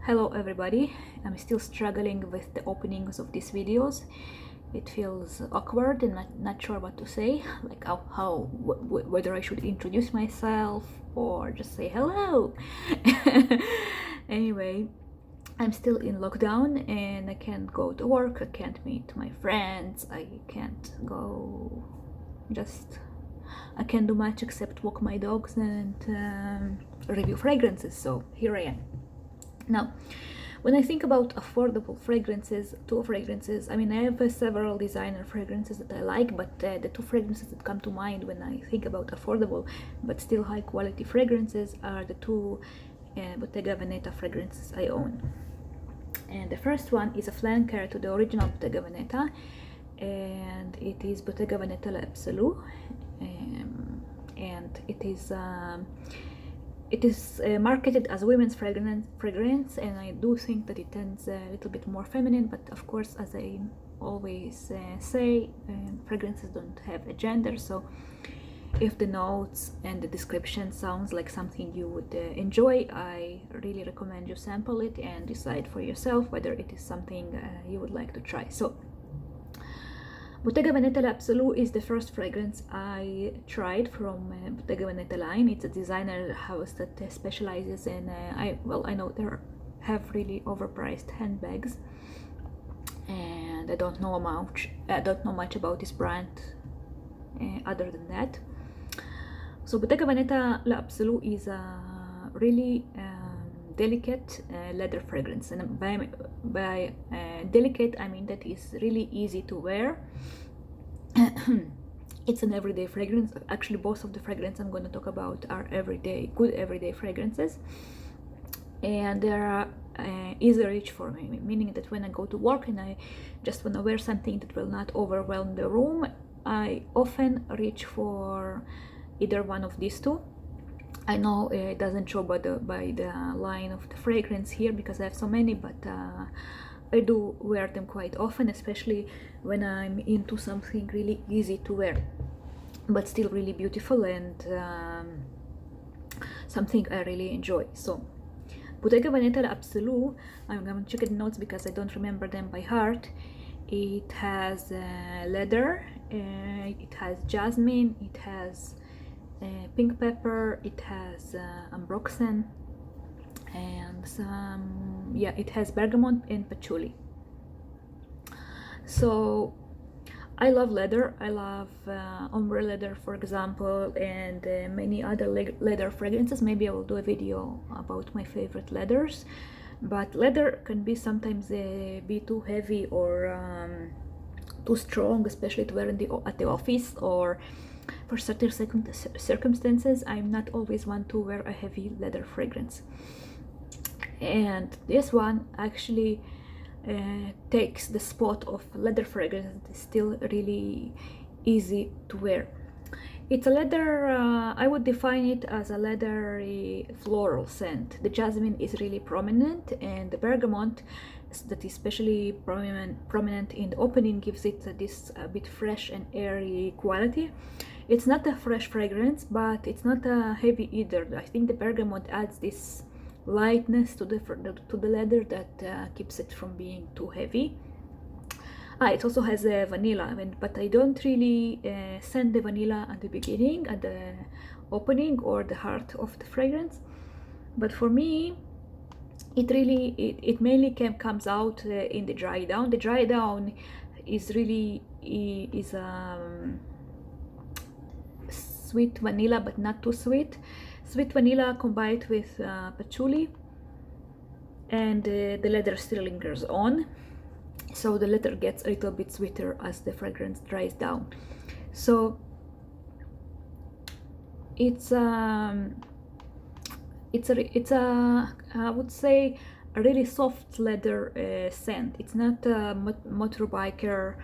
Hello everybody, I'm still struggling with the openings of these videos. It feels awkward and not sure what to say, like whether I should introduce myself or just say hello. Anyway, I'm still in lockdown and I can't go to work, I can't meet my friends, I can't do much except walk my dogs and review fragrances, so here I am. Now, when I think about affordable fragrances, I mean, I have several designer fragrances that I like, but the two fragrances that come to mind when I think about affordable but still high quality fragrances are the two Bottega Veneta fragrances I own. And the first one is a flanker to the original Bottega Veneta, and it is Bottega Veneta Absolute, and it is marketed as a women's fragrance, and I do think that it tends a little bit more feminine, but of course, as I always say, fragrances don't have a gender, so if the notes and the description sounds like something you would enjoy, I really recommend you sample it and decide for yourself whether it is something you would like to try. So Bottega Veneta Absolute is the first fragrance I tried from Bottega Veneta line. It's a designer house that specializes in, I know they have really overpriced handbags, and I don't know much about this brand other than that. So Bottega Veneta Absolute is a really delicate leather fragrance, and by delicate I mean that it's really easy to wear. It's an everyday fragrance. Actually, both of the fragrances I'm going to talk about are good everyday fragrances, and they are easy reach for me, meaning that when I go to work and I just want to wear something that will not overwhelm the room, I often reach for either one of these two. I know it doesn't show by the line of the fragrance here because I have so many, but I do wear them quite often, especially when I'm into something really easy to wear but still really beautiful and something I really enjoy. So Bottega Veneta Absolute, I'm going to check the notes because I don't remember them by heart. It has leather, it has jasmine, it has pink pepper, it has ambroxan, and it has bergamot and patchouli. So I love leather. I love ombre leather, for example, and many other leather fragrances. Maybe I will do a video about my favorite leathers, but leather can be sometimes be too heavy or too strong, especially to wear at the office or for certain circumstances. I'm not always one to wear a heavy leather fragrance, and this one actually takes the spot of leather fragrance. It's still really easy to wear. It's a leather, I would define it as a leathery floral scent. The jasmine is really prominent, and the bergamot that is especially prominent in the opening gives it this a bit fresh and airy quality. It's not a fresh fragrance, but it's not heavy either. I think the bergamot adds this lightness to the leather that keeps it from being too heavy. It also has vanilla, but I don't really scent the vanilla at the beginning, at the opening or the heart of the fragrance. But for me, it mainly comes out in the dry down. The dry down is really sweet vanilla, but not too sweet. Sweet vanilla combined with patchouli, and the leather still lingers on, so the leather gets a little bit sweeter as the fragrance dries down. So it's a I would say a really soft leather scent. It's not a motorbiker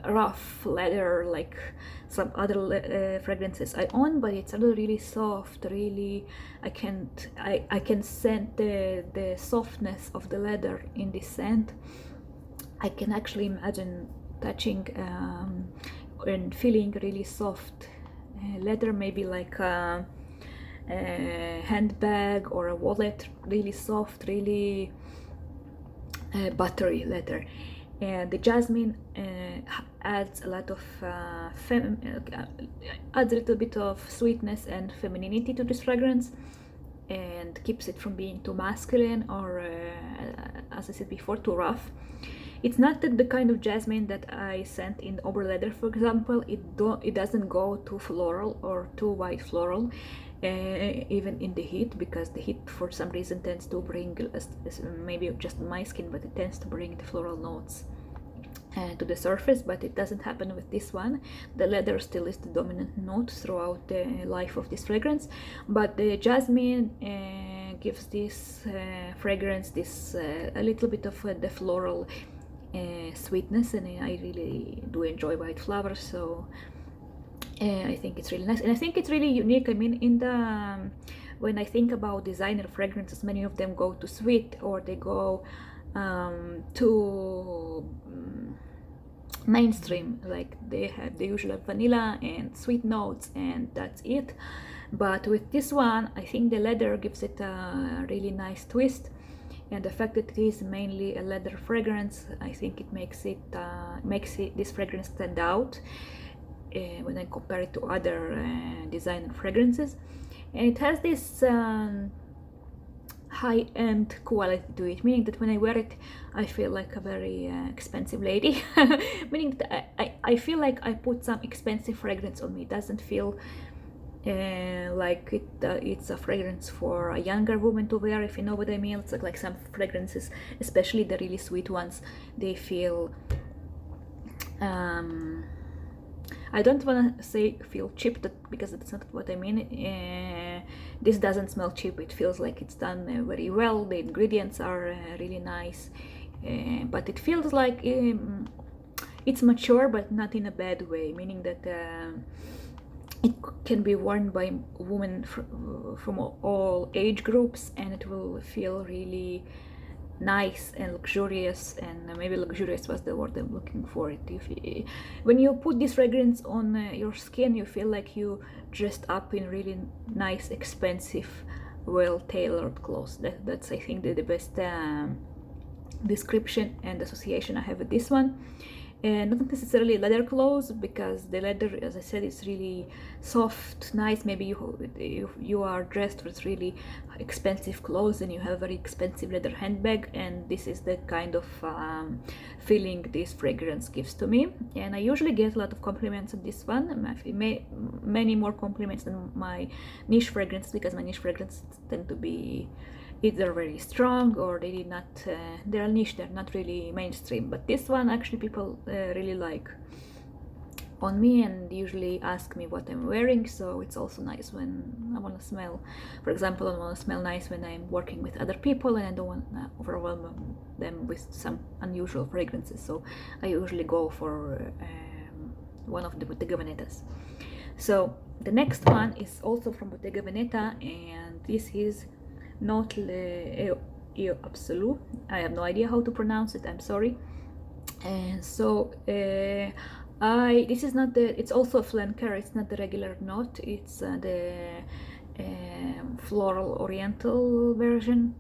rough leather like some other fragrances I own, but it's really soft. Really, I can scent the softness of the leather in this scent. I can actually imagine touching and feeling really soft leather, maybe like handbag or a wallet, really soft, really buttery leather. And the jasmine adds a lot of adds a little bit of sweetness and femininity to this fragrance, and keeps it from being too masculine or as I said before, too rough. It's not the kind of jasmine that I scent in Ombre Leather, for example. It doesn't go too floral or too white floral, even in the heat, because the heat for some reason tends to bring, maybe just my skin, but it tends to bring the floral notes to the surface. But it doesn't happen with this one. The leather still is the dominant note throughout the life of this fragrance, but the jasmine gives this fragrance this a little bit of the floral sweetness, and I really do enjoy white flowers, so I think it's really nice, and I think it's really unique. I mean, in the when I think about designer fragrances, many of them go to sweet, or they go to mainstream, like they usually have vanilla and sweet notes, and that's it. But with this one, I think the leather gives it a really nice twist, and the fact that it is mainly a leather fragrance, I think it makes this fragrance stand out when I compare it to other designer fragrances. And it has this high-end quality to it, meaning that when I wear it, I feel like a very expensive lady. Meaning that I feel like I put some expensive fragrance on me. It doesn't feel like it's a fragrance for a younger woman to wear, if you know what I mean. It's like some fragrances, especially the really sweet ones, they feel I don't want to say feel cheap, because that's not what I mean. This doesn't smell cheap. It feels like it's done very well. The ingredients are really nice, but it feels like it's mature, but not in a bad way, meaning that it can be worn by women from all age groups, and it will feel really nice and luxurious. And maybe luxurious was the word I'm looking for. When you put this fragrance on your skin, you feel like you dressed up in really nice, expensive, well-tailored clothes. That's I think the best description and association I have with this one. And not necessarily leather clothes, because the leather, as I said, is really soft, nice. Maybe you are dressed with really expensive clothes and you have a very expensive leather handbag, and this is the kind of feeling this fragrance gives to me. And I usually get a lot of compliments on this one, many more compliments than my niche fragrances, because my niche fragrances tend to be either very strong or they're niche, they're not really mainstream. But this one actually people really like on me, and usually ask me what I'm wearing. So it's also nice when I want to smell, for example, I want to smell nice when I'm working with other people and I don't want to overwhelm them with some unusual fragrances. So I usually go for one of the Bottega Venetas. So the next one is also from Bottega Veneta, and this is Guerlain Absolute. I have no idea how to pronounce it, I'm sorry. And so this is not it's also a flanker. It's not the regular note, it's the floral oriental version.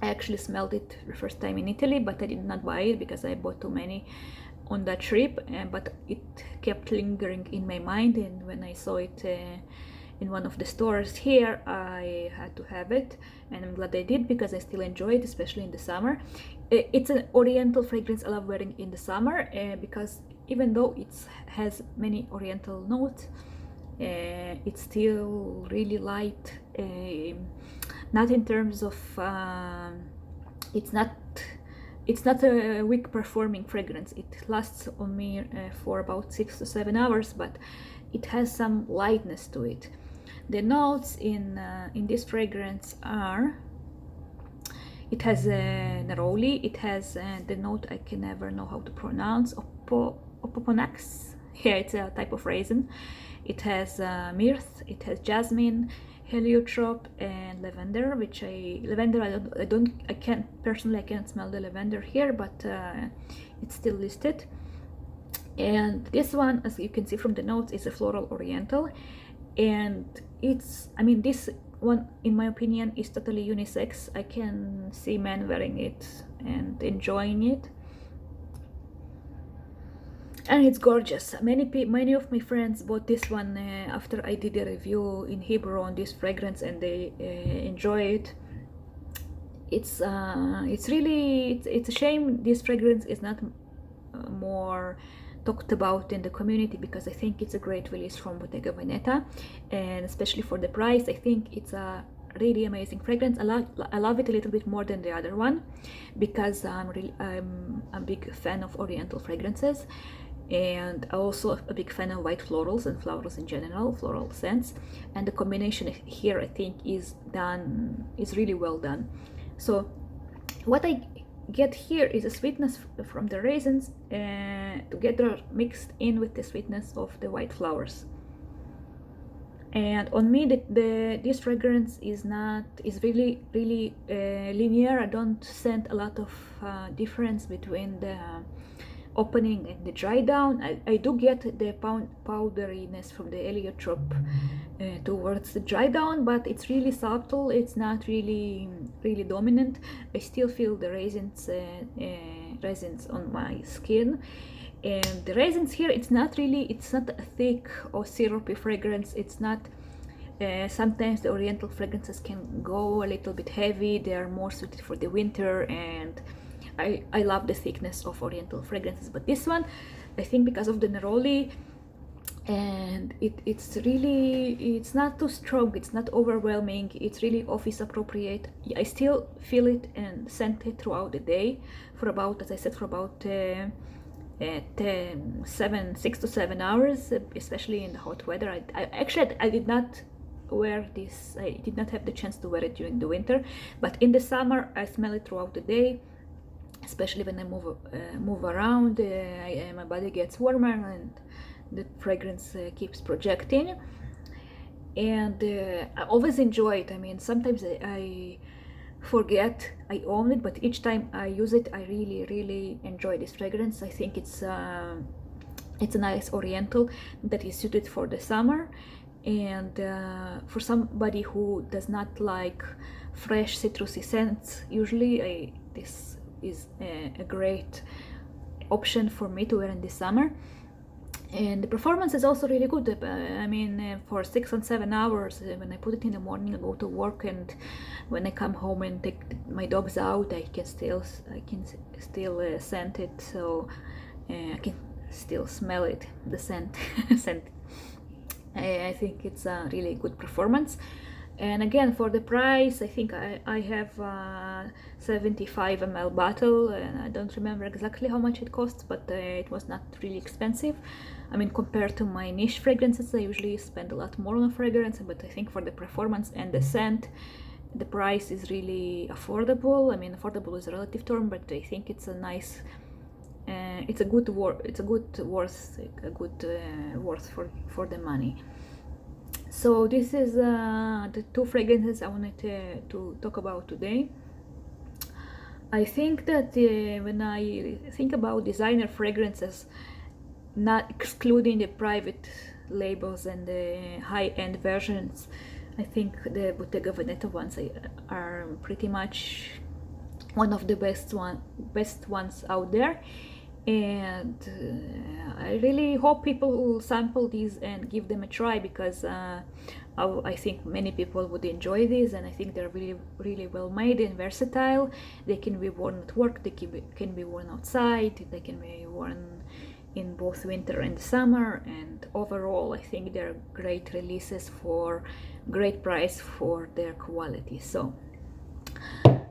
I actually smelled it the first time in Italy, but I did not buy it because I bought too many on that trip, but it kept lingering in my mind, and when I saw it in one of the stores here, I had to have it, and I'm glad I did, because I still enjoy it, especially in the summer. It's an oriental fragrance I love wearing in the summer, because even though it has many oriental notes, it's still really light, not in terms of it's not a weak performing fragrance. It lasts on me for about 6 to 7 hours, but it has some lightness to it. The notes in this fragrance are, it has neroli, it has the note I can never know how to pronounce, opoponax. Yeah, it's a type of raisin. It has myrrh, it has jasmine, heliotrope, and lavender. I can't smell the lavender here, but it's still listed. And this one, as you can see from the notes, is a floral oriental. And it's, I mean, this one in my opinion is totally unisex. I can see men wearing it and enjoying it, and it's gorgeous. Many of my friends bought this one after I did a review in Hebrew on this fragrance, and they enjoy it. It's really, it's a shame this fragrance is not more talked about in the community, because I think it's a great release from Bottega Veneta, and especially for the price, I think it's a really amazing fragrance. I love it a little bit more than the other one, because I'm a big fan of Oriental fragrances, and also a big fan of white florals and flowers in general, floral scents, and the combination here I think is really well done. So what I get here is a sweetness from the raisins together mixed in with the sweetness of the white flowers. And on me, this fragrance is really linear. I don't sense a lot of difference between the opening and the dry down. I do get the powderiness from the heliotrope towards the dry down, but it's really subtle. It's not really dominant. I still feel the raisins on my skin, and the raisins here, it's not a thick or syrupy fragrance. It's not sometimes the Oriental fragrances can go a little bit heavy. They are more suited for the winter, and I love the thickness of Oriental fragrances, but this one, I think because of the neroli, and it's not too strong, it's not overwhelming, it's really office appropriate. I still feel it and scent it throughout the day for about, as I said, for about 6 to 7 hours, especially in the hot weather. I did not wear this, I did not have the chance to wear it during the winter, but in the summer I smell it throughout the day, especially when I move around. My body gets warmer and the fragrance keeps projecting, and I always enjoy it. I mean, sometimes I forget I own it, but each time I use it, I really enjoy this fragrance. I think it's a nice Oriental that is suited for the summer, and for somebody who does not like fresh citrusy scents, usually this is a great option for me to wear in the summer. And the performance is also really good. I mean, for 6 and 7 hours, when I put it in the morning, I go to work, and when I come home and take my dogs out, I can still scent it. So I can still smell it, the scent. I think it's a really good performance. And again, for the price, I think I have a 75 ml bottle, and I don't remember exactly how much it costs, but it was not really expensive. I mean, compared to my niche fragrances, I usually spend a lot more on a fragrance, but I think for the performance and the scent, the price is really affordable. I mean, affordable is a relative term, but I think it's a nice, it's a good worth for the money. So this is the two fragrances I wanted to talk about today. I think that when I think about designer fragrances, not excluding the private labels and the high-end versions, I think the Bottega Veneta ones are pretty much one of the best ones out there. And I really hope people will sample these and give them a try, because I think many people would enjoy these, and I think they're really well made and versatile. They can be worn at work, they can be worn outside, they can be worn in both winter and summer, and overall I think they're great releases for great price for their quality. So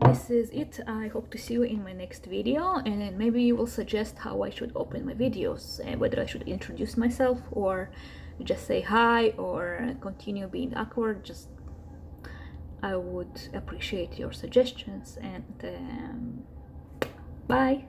this is it. I hope to see you in my next video, and maybe you will suggest how I should open my videos, whether I should introduce myself or just say hi or continue being awkward. Just I would appreciate your suggestions, and bye.